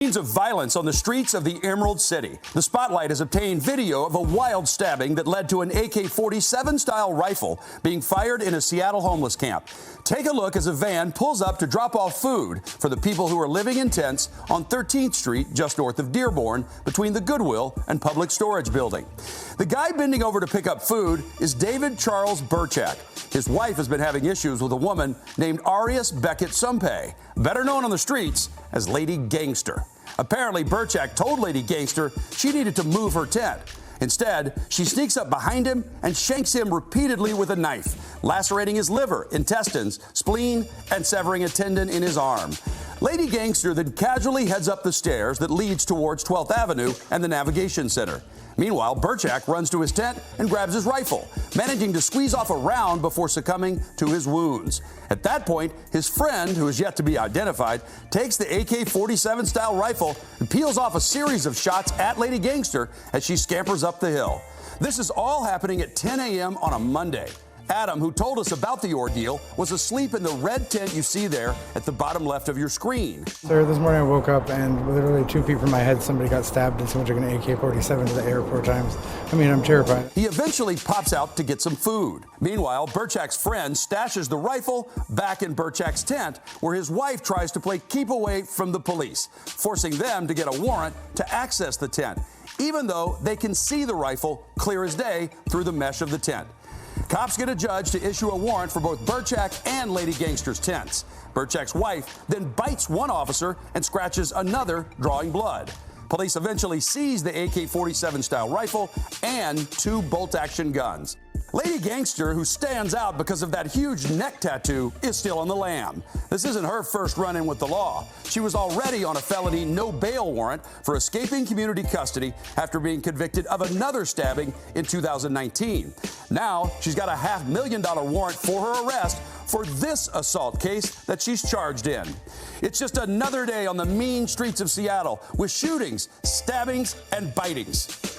Scenes of violence on the streets of the Emerald City. The Spotlight has obtained video of a wild stabbing that led to an AK-47 style rifle being fired in a Seattle homeless camp. Take a look as a van pulls up to drop off food for the people who are living in tents on 13th Street, just north of Dearborn, between the Goodwill and Public Storage building. The guy bending over to pick up food is David Charles Burchak. His wife has been having issues with a woman named Arias Beckett Sumpay, better known on the streets as Lady Gangster. Apparently, Burchak told Lady Gangster she needed to move her tent. Instead, she sneaks up behind him and shanks him repeatedly with a knife, lacerating his liver, intestines, spleen, and severing a tendon in his arm. Lady Gangster then casually heads up the stairs that leads towards 12th Avenue and the Navigation Center. Meanwhile, Burchak runs to his tent and grabs his rifle, managing to squeeze off a round before succumbing to his wounds. At that point, his friend, who is yet to be identified, takes the AK-47 style rifle and peels off a series of shots at Lady Gangster as she scampers up the hill. This is all happening at 10 a.m. on a Monday. Adam, who told us about the ordeal, was asleep in the red tent you see there at the bottom left of your screen. Sir, this morning I woke up and literally 2 feet from my head somebody got stabbed and someone took an AK-47 to the air 4 times. I'm terrified. He eventually pops out to get some food. Meanwhile, Burchak's friend stashes the rifle back in Burchak's tent, where his wife tries to play keep away from the police, forcing them to get a warrant to access the tent, even though they can see the rifle clear as day through the mesh of the tent. Cops get a judge to issue a warrant for both Burchak and Lady Gangster's tents. Burchak's wife then bites one officer and scratches another, drawing blood. Police eventually seize the AK-47 style rifle and 2 bolt-action guns. Lady Gangster, who stands out because of that huge neck tattoo, is still on the lam. This isn't her first run-in with the law. She was already on a felony no bail warrant for escaping community custody after being convicted of another stabbing in 2019. Now, she's got a $500,000 warrant for her arrest for this assault case that she's charged in. It's just another day on the mean streets of Seattle with shootings, stabbings, and bitings.